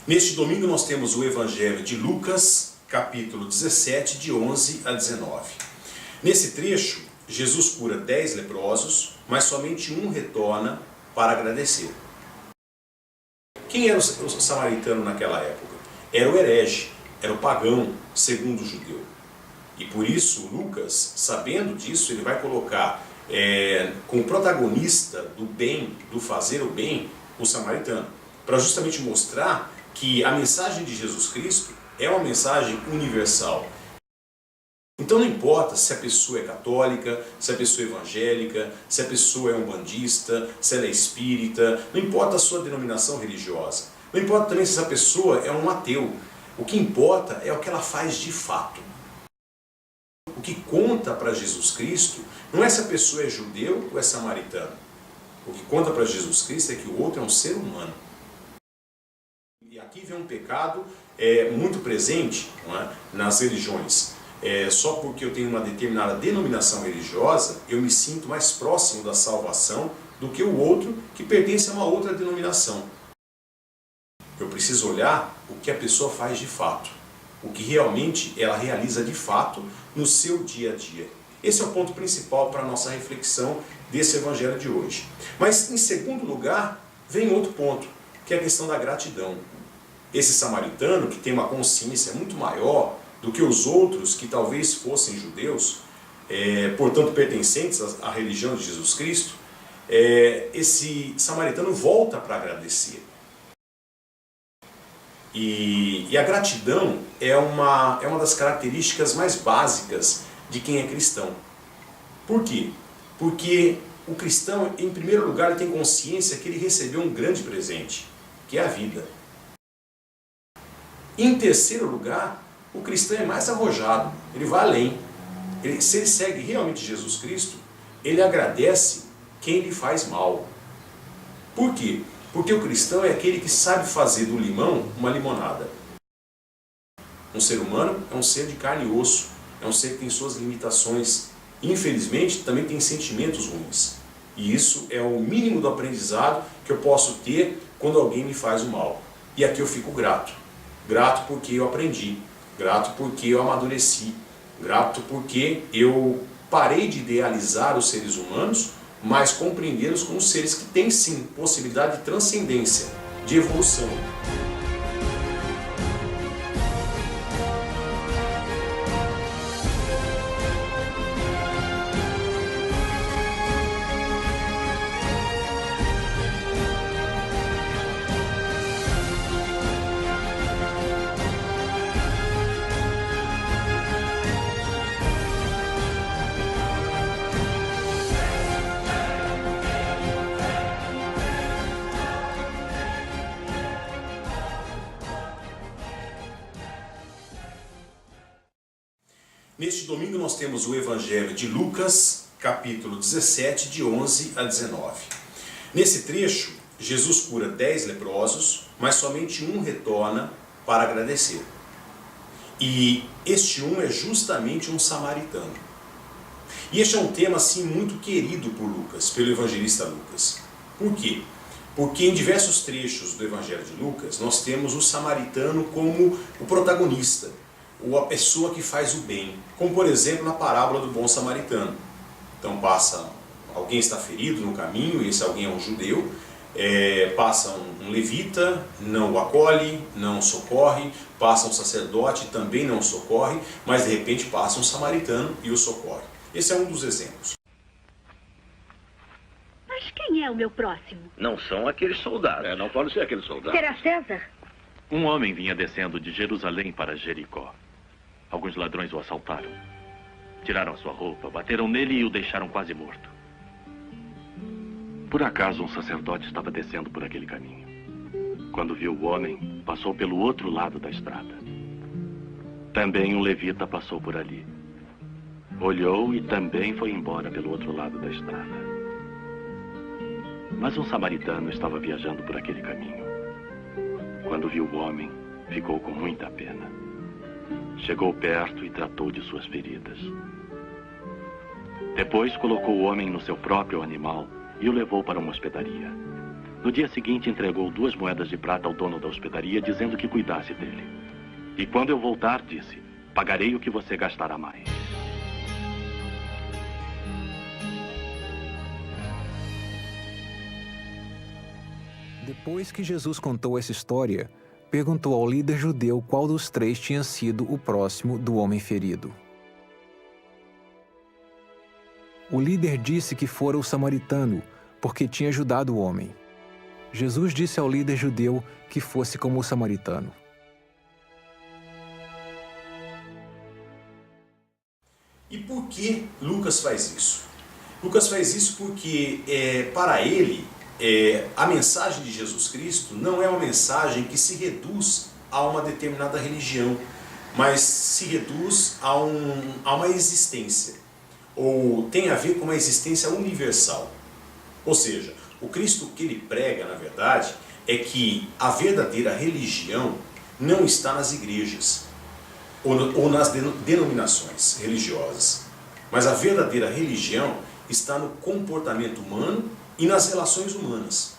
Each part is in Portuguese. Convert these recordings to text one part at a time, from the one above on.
Neste domingo nós temos o Evangelho de Lucas, capítulo 17, de 11 a 19. Nesse trecho, Jesus cura 10 leprosos, mas somente um retorna para agradecer. Quem era o samaritano naquela época? Era o herege, era o pagão, segundo o judeu. E por isso, Lucas, sabendo disso, ele vai colocar como protagonista do bem, do fazer o bem, o samaritano, para justamente mostrar que a mensagem de Jesus Cristo é uma mensagem universal. Então não importa se a pessoa é católica, se a pessoa é evangélica, se a pessoa é umbandista, se ela é espírita, não importa a sua denominação religiosa, não importa também se essa pessoa é um ateu. O que importa é o que ela faz de fato. O que conta para Jesus Cristo não é se a pessoa é judeu ou é samaritano. O que conta para Jesus Cristo é que o outro é um ser humano. E aqui vem um pecado muito presente, não é, nas religiões. Só porque eu tenho uma determinada denominação religiosa, eu me sinto mais próximo da salvação do que o outro que pertence a uma outra denominação. Eu preciso olhar o que a pessoa faz de fato, o que realmente ela realiza de fato no seu dia a dia. Esse é o ponto principal para a nossa reflexão desse evangelho de hoje. Mas em segundo lugar, vem outro ponto, que é a questão da gratidão. Esse samaritano, que tem uma consciência muito maior do que os outros que talvez fossem judeus, portanto pertencentes à religião de Jesus Cristo, esse samaritano volta para agradecer. E a gratidão é uma das características mais básicas de quem é cristão. Por quê? Porque o cristão, em primeiro lugar, ele tem consciência que ele recebeu um grande presente, que é a vida. Em terceiro lugar, o cristão é mais arrojado, ele vai além. Se ele segue realmente Jesus Cristo, ele agradece quem lhe faz mal. Por quê? Porque o cristão é aquele que sabe fazer do limão uma limonada. Um ser humano é um ser de carne e osso, é um ser que tem suas limitações. Infelizmente, também tem sentimentos ruins. E isso é o mínimo do aprendizado que eu posso ter quando alguém me faz o mal. E aqui eu fico grato. Grato porque eu aprendi. Grato porque eu amadureci. Grato porque eu parei de idealizar os seres humanos, mas compreendê-los como seres que têm sim possibilidade de transcendência, de evolução. Neste domingo nós temos o Evangelho de Lucas, capítulo 17, de 11 a 19. Nesse trecho, Jesus cura 10 leprosos, mas somente um retorna para agradecer. E este um é justamente um samaritano. E este é um tema assim muito querido por Lucas, pelo evangelista Lucas. Por quê? Porque em diversos trechos do Evangelho de Lucas nós temos o samaritano como o protagonista, ou a pessoa que faz o bem, como por exemplo na parábola do bom samaritano. Então alguém está ferido no caminho, e esse alguém é um judeu, passa um levita, não o acolhe, não o socorre, passa um sacerdote, também não o socorre, mas de repente passa um samaritano e o socorre. Esse é um dos exemplos. Mas quem é o meu próximo? Não são aqueles soldados. Não pode ser aquele soldado. Será César? Um homem vinha descendo de Jerusalém para Jericó. Alguns ladrões o assaltaram. Tiraram a sua roupa, bateram nele e o deixaram quase morto. Por acaso, um sacerdote estava descendo por aquele caminho. Quando viu o homem, passou pelo outro lado da estrada. Também um levita passou por ali. Olhou e também foi embora pelo outro lado da estrada. Mas um samaritano estava viajando por aquele caminho. Quando viu o homem, ficou com muita pena. Chegou perto e tratou de suas feridas. Depois colocou o homem no seu próprio animal e o levou para uma hospedaria. No dia seguinte, entregou 2 moedas de prata ao dono da hospedaria, dizendo que cuidasse dele. E quando eu voltar, disse, pagarei o que você gastará mais. Depois que Jesus contou essa história, perguntou ao líder judeu qual dos 3 tinha sido o próximo do homem ferido. O líder disse que fora o samaritano, porque tinha ajudado o homem. Jesus disse ao líder judeu que fosse como o samaritano. E por que Lucas faz isso? Lucas faz isso porque, para ele, a mensagem de Jesus Cristo não é uma mensagem que se reduz a uma determinada religião, mas se reduz a uma existência, ou tem a ver com uma existência universal. Ou seja, o Cristo que ele prega, na verdade, é que a verdadeira religião não está nas igrejas ou nas denominações religiosas, mas a verdadeira religião está no comportamento humano e nas relações humanas,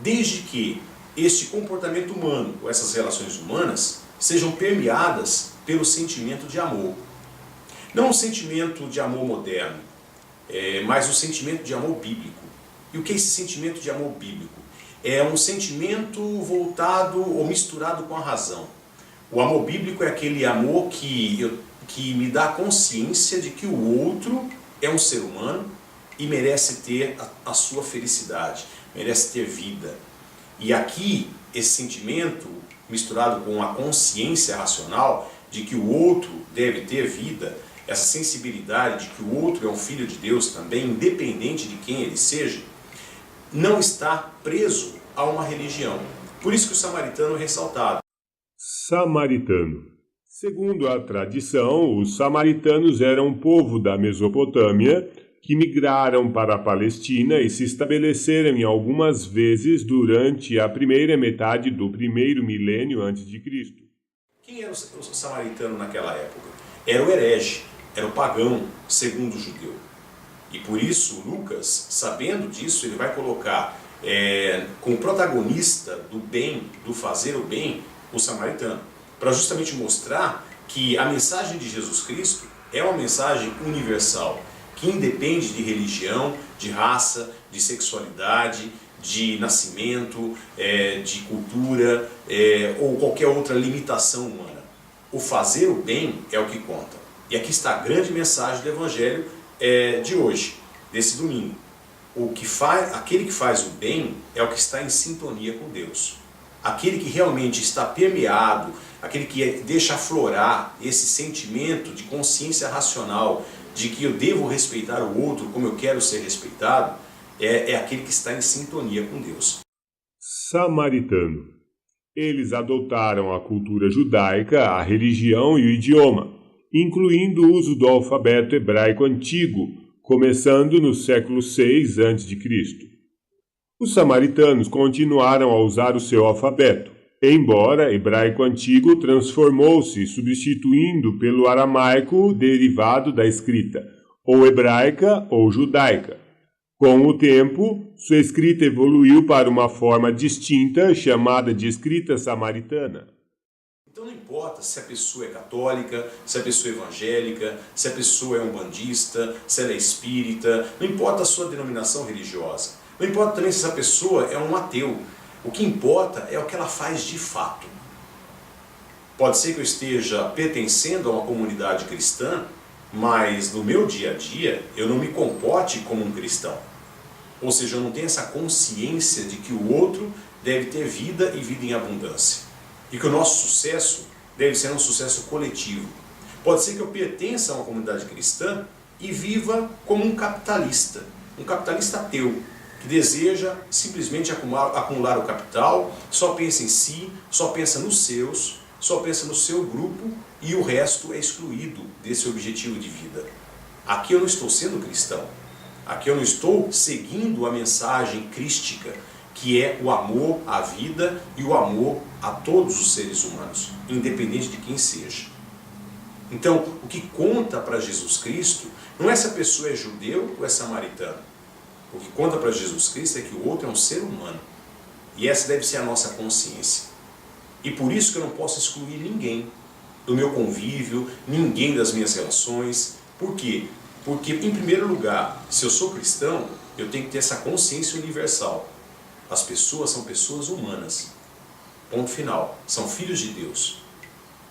desde que este comportamento humano ou essas relações humanas sejam permeadas pelo sentimento de amor. Não o sentimento de amor moderno, mas o sentimento de amor bíblico. E o que é esse sentimento de amor bíblico? É um sentimento voltado ou misturado com a razão. O amor bíblico é aquele amor que me dá consciência de que o outro é um ser humano e merece ter a sua felicidade, merece ter vida. E aqui, esse sentimento misturado com a consciência racional de que o outro deve ter vida, essa sensibilidade de que o outro é um filho de Deus também, independente de quem ele seja, não está preso a uma religião. Por isso que o samaritano é ressaltado. Samaritano. Segundo a tradição, os samaritanos eram um povo da Mesopotâmia que migraram para a Palestina e se estabeleceram em algumas vezes durante a primeira metade do primeiro milênio antes de Cristo. Quem era o samaritano naquela época? Era o herege, era o pagão, segundo o judeu. E por isso Lucas, sabendo disso, ele vai colocar como protagonista do bem, do fazer o bem, o samaritano, para justamente mostrar que a mensagem de Jesus Cristo é uma mensagem universal, que independe de religião, de raça, de sexualidade, de nascimento, de cultura ou qualquer outra limitação humana. O fazer o bem é o que conta. E aqui está a grande mensagem do Evangelho de hoje, desse domingo. Aquele que faz o bem é o que está em sintonia com Deus. Aquele que realmente está permeado, aquele que deixa aflorar esse sentimento de consciência racional, de que eu devo respeitar o outro como eu quero ser respeitado, é aquele que está em sintonia com Deus. Samaritano. Eles adotaram a cultura judaica, a religião e o idioma, incluindo o uso do alfabeto hebraico antigo, começando no século VI a.C. Os samaritanos continuaram a usar o seu alfabeto, embora hebraico antigo transformou-se, substituindo pelo aramaico derivado da escrita, ou hebraica ou judaica. Com o tempo, sua escrita evoluiu para uma forma distinta chamada de escrita samaritana. Então não importa se a pessoa é católica, se a pessoa é evangélica, se a pessoa é umbandista, se ela é espírita, não importa a sua denominação religiosa. Não importa também se essa pessoa é um ateu. O que importa é o que ela faz de fato. Pode ser que eu esteja pertencendo a uma comunidade cristã, mas no meu dia a dia eu não me comporte como um cristão. Ou seja, eu não tenho essa consciência de que o outro deve ter vida e vida em abundância. E que o nosso sucesso deve ser um sucesso coletivo. Pode ser que eu pertença a uma comunidade cristã e viva como um capitalista ateu, que deseja simplesmente acumular o capital, só pensa em si, só pensa nos seus, só pensa no seu grupo e o resto é excluído desse objetivo de vida. Aqui eu não estou sendo cristão, aqui eu não estou seguindo a mensagem crística, que é o amor à vida e o amor a todos os seres humanos, independente de quem seja. Então, o que conta para Jesus Cristo não é se a pessoa é judeu ou é samaritano. O que conta para Jesus Cristo é que o outro é um ser humano. E essa deve ser a nossa consciência. E por isso que eu não posso excluir ninguém do meu convívio, ninguém das minhas relações. Por quê? Porque, em primeiro lugar, se eu sou cristão, eu tenho que ter essa consciência universal. As pessoas são pessoas humanas. Ponto final. São filhos de Deus.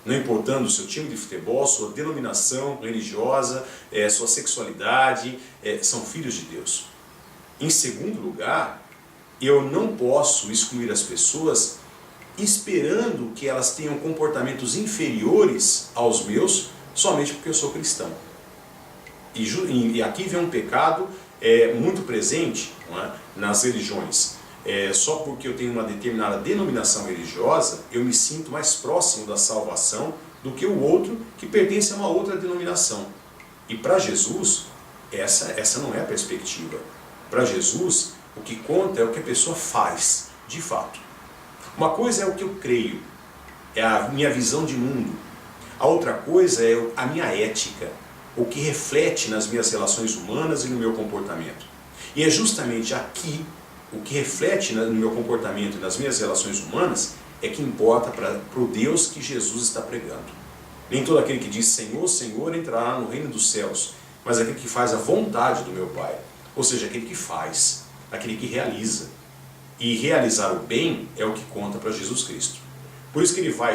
Não importando o seu time de futebol, sua denominação religiosa, sua sexualidade, são filhos de Deus. Em segundo lugar, eu não posso excluir as pessoas esperando que elas tenham comportamentos inferiores aos meus, somente porque eu sou cristão. E aqui vem um pecado muito presente, não é, nas religiões. Só porque eu tenho uma determinada denominação religiosa, eu me sinto mais próximo da salvação do que o outro que pertence a uma outra denominação. E para Jesus, essa não é a perspectiva. Para Jesus, o que conta é o que a pessoa faz, de fato. Uma coisa é o que eu creio, é a minha visão de mundo. A outra coisa é a minha ética, o que reflete nas minhas relações humanas e no meu comportamento. E é justamente aqui, o que reflete no meu comportamento e nas minhas relações humanas, é que importa para o Deus que Jesus está pregando. Nem todo aquele que diz Senhor, Senhor entrará no reino dos céus, mas aquele que faz a vontade do meu Pai. Ou seja, aquele que faz, aquele que realiza. E realizar o bem é o que conta para Jesus Cristo. Por isso que ele vai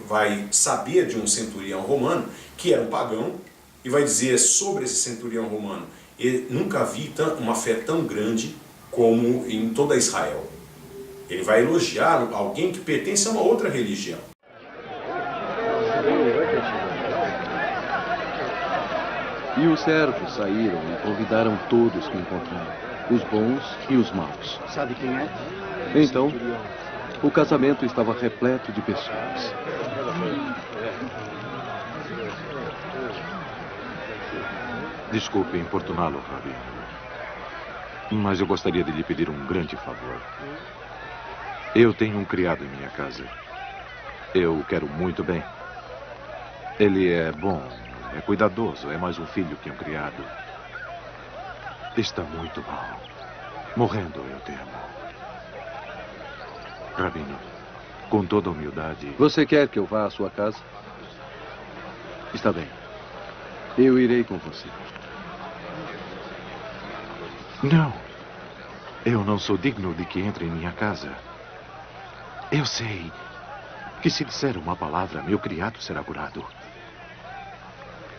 vai saber de um centurião romano, que era um pagão, e vai dizer sobre esse centurião romano: eu nunca vi uma fé tão grande como em toda Israel. Ele vai elogiar alguém que pertence a uma outra religião. E os servos saíram e convidaram todos que encontraram, os bons e os maus. Sabe quem é? Então, o casamento estava repleto de pessoas. Desculpe importuná-lo, Rabi, mas eu gostaria de lhe pedir um grande favor. Eu tenho um criado em minha casa. Eu o quero muito bem. Ele é bom, é cuidadoso, é mais um filho que um criado. Está muito mal. Morrendo, eu temo. Rabino, com toda a humildade... Você quer que eu vá à sua casa? Está bem. Eu irei com você. Não. Eu não sou digno de que entre em minha casa. Eu sei que se disser uma palavra, meu criado será curado.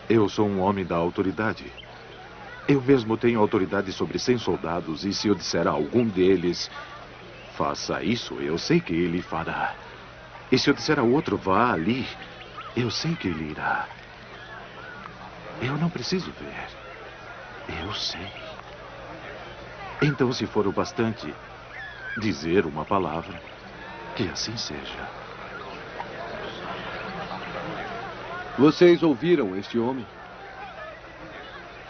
Eu sou um homem da autoridade. Eu mesmo tenho autoridade sobre 100 soldados, e se eu disser a algum deles, faça isso, eu sei que ele fará. E se eu disser a outro, vá ali, eu sei que ele irá. Eu não preciso ver. Eu sei. Então, se for o bastante dizer uma palavra, que assim seja. Vocês ouviram este homem?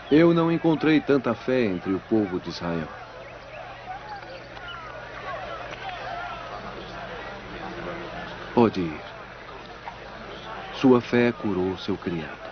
Eu não encontrei tanta fé entre o povo de Israel. Pode ir. Sua fé curou seu criado.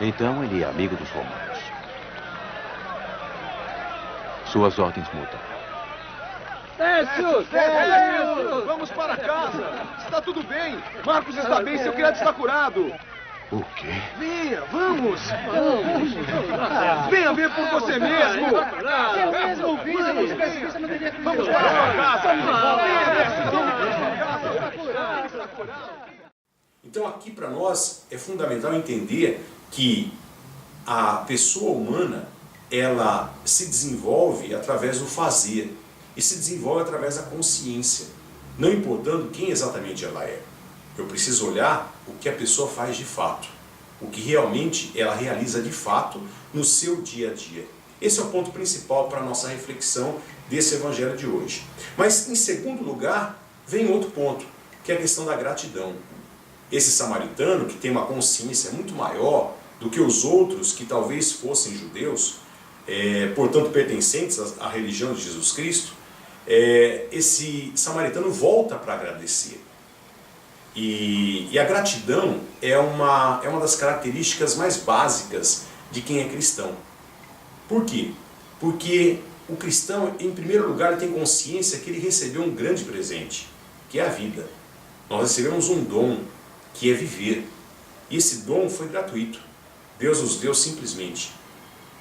Então ele é amigo dos romanos. Suas ordens mudam. Décio! Vamos para casa! Está tudo bem! Marcos está bem, seu criado está curado! O quê? Venha, vamos! Venha ver por você mesmo! Eu mesmo ouvi, Vamos para casa! Então aqui para nós é fundamental entender que a pessoa humana, ela se desenvolve através do fazer e se desenvolve através da consciência, não importando quem exatamente ela é. Eu preciso olhar o que a pessoa faz de fato, o que realmente ela realiza de fato no seu dia a dia. Esse é o ponto principal para a nossa reflexão desse evangelho de hoje. Mas em segundo lugar, vem outro ponto, que é a questão da gratidão. esse samaritano, que tem uma consciência muito maior do que os outros que talvez fossem judeus, portanto pertencentes à religião de Jesus Cristo, esse samaritano volta para agradecer. E a gratidão é uma das características mais básicas de quem é cristão. Por quê? Porque o cristão, em primeiro lugar, ele tem consciência que ele recebeu um grande presente, que é a vida. Nós recebemos um dom, que é viver. E esse dom foi gratuito. Deus nos deu simplesmente.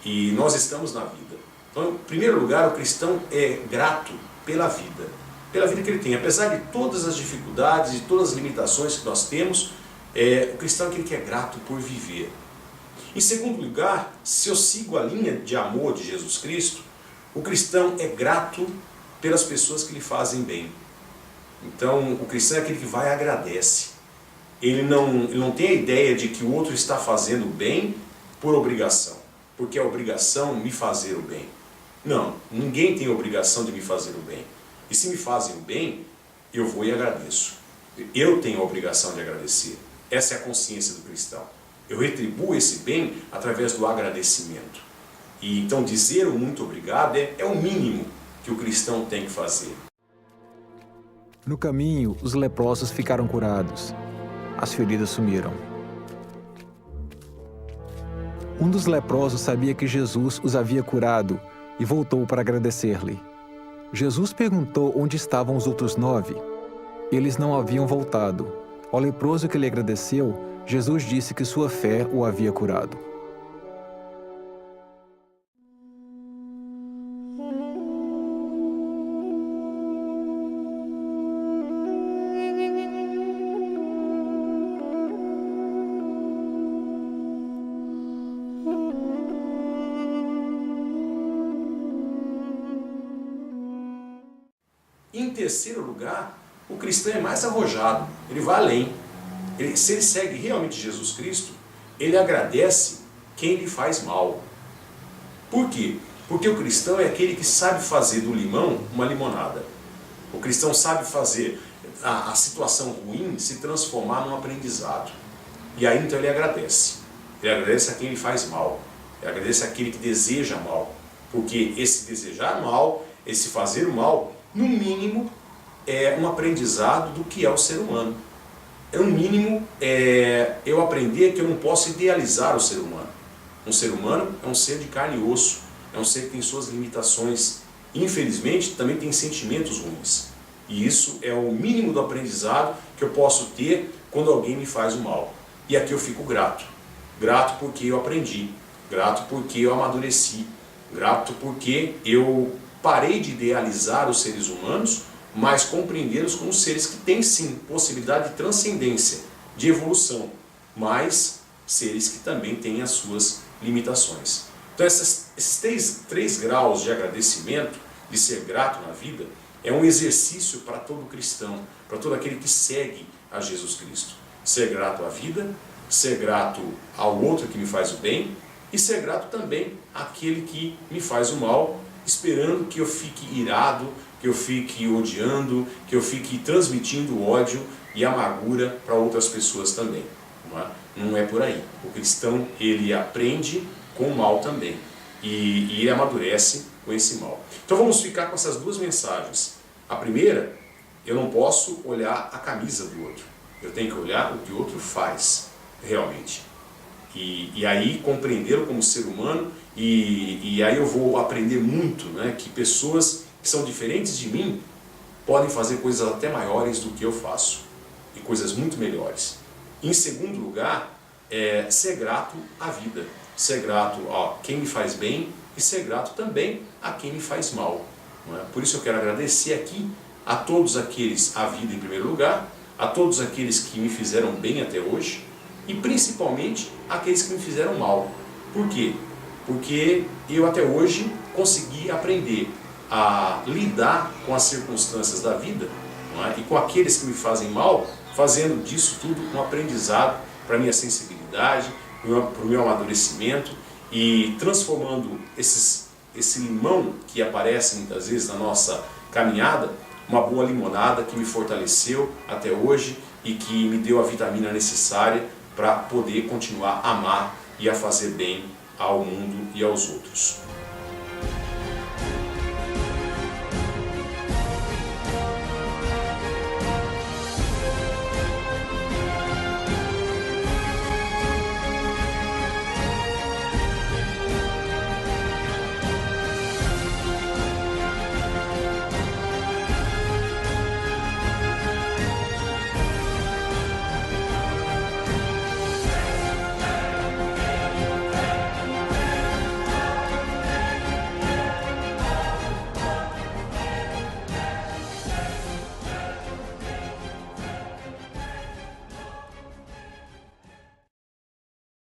E nós estamos na vida. Então, em primeiro lugar, o cristão é grato pela vida que ele tem. Apesar de todas as dificuldades e todas as limitações que nós temos, o cristão é aquele que é grato por viver. Em segundo lugar, se eu sigo a linha de amor de Jesus Cristo, o cristão é grato pelas pessoas que lhe fazem bem. Então, o cristão é aquele que vai e agradece. Ele não tem a ideia de que o outro está fazendo bem por obrigação, porque é obrigação me fazer o bem. Não, ninguém tem obrigação de me fazer o bem. E se me fazem o bem, eu vou e agradeço. Eu tenho a obrigação de agradecer. Essa é a consciência do cristão. Eu retribuo esse bem através do agradecimento. E então dizer o muito obrigado é o mínimo que o cristão tem que fazer. No caminho, os leprosos ficaram curados. As feridas sumiram. Um dos leprosos sabia que Jesus os havia curado e voltou para agradecer-lhe. Jesus perguntou onde estavam os outros 9. Eles não haviam voltado. Ao leproso que lhe agradeceu, Jesus disse que sua fé o havia curado. Em terceiro lugar, o cristão é mais arrojado, ele vai além. Se ele segue realmente Jesus Cristo, ele agradece quem lhe faz mal. Por quê? Porque o cristão é aquele que sabe fazer do limão uma limonada. O cristão sabe fazer a situação ruim se transformar num aprendizado. E aí então ele agradece. Ele agradece a quem lhe faz mal. Ele agradece àquele que deseja mal. Porque esse desejar mal, esse fazer o mal, no mínimo, é um aprendizado do que é o ser humano. No mínimo, eu aprender que eu não posso idealizar o ser humano. Um ser humano é um ser de carne e osso, é um ser que tem suas limitações. Infelizmente, também tem sentimentos ruins. E isso é o mínimo do aprendizado que eu posso ter quando alguém me faz o mal. E aqui eu fico grato. Grato porque eu aprendi. Grato porque eu amadureci. Grato porque eu parei de idealizar os seres humanos, mas compreendê-los como seres que têm sim possibilidade de transcendência, de evolução, mas seres que também têm as suas limitações. Então esses três graus de agradecimento, de ser grato na vida, é um exercício para todo cristão, para todo aquele que segue a Jesus Cristo. Ser grato à vida, ser grato ao outro que me faz o bem e ser grato também àquele que me faz o mal, esperando que eu fique irado, que eu fique odiando, que eu fique transmitindo ódio e amargura para outras pessoas também. Não é por aí. O cristão, ele aprende com o mal também. E ele amadurece com esse mal. Então vamos ficar com essas duas mensagens. A primeira, eu não posso olhar a camisa do outro. Eu tenho que olhar o que o outro faz, realmente. E aí compreendê-lo como ser humano, e aí eu vou aprender muito, né, que pessoas que são diferentes de mim podem fazer coisas até maiores do que eu faço, e coisas muito melhores. Em segundo lugar, ser grato à vida, ser grato a quem me faz bem e ser grato também a quem me faz mal. Não é? Por isso eu quero agradecer aqui a todos aqueles, a vida em primeiro lugar, a todos aqueles que me fizeram bem até hoje, e principalmente aqueles que me fizeram mal. Por quê? Porque eu até hoje consegui aprender a lidar com as circunstâncias da vida, não é? E com aqueles que me fazem mal, fazendo disso tudo um aprendizado para a minha sensibilidade, para o meu amadurecimento, e transformando esse limão que aparece muitas vezes na nossa caminhada, uma boa limonada que me fortaleceu até hoje, e que me deu a vitamina necessária para poder continuar a amar e a fazer bem ao mundo e aos outros.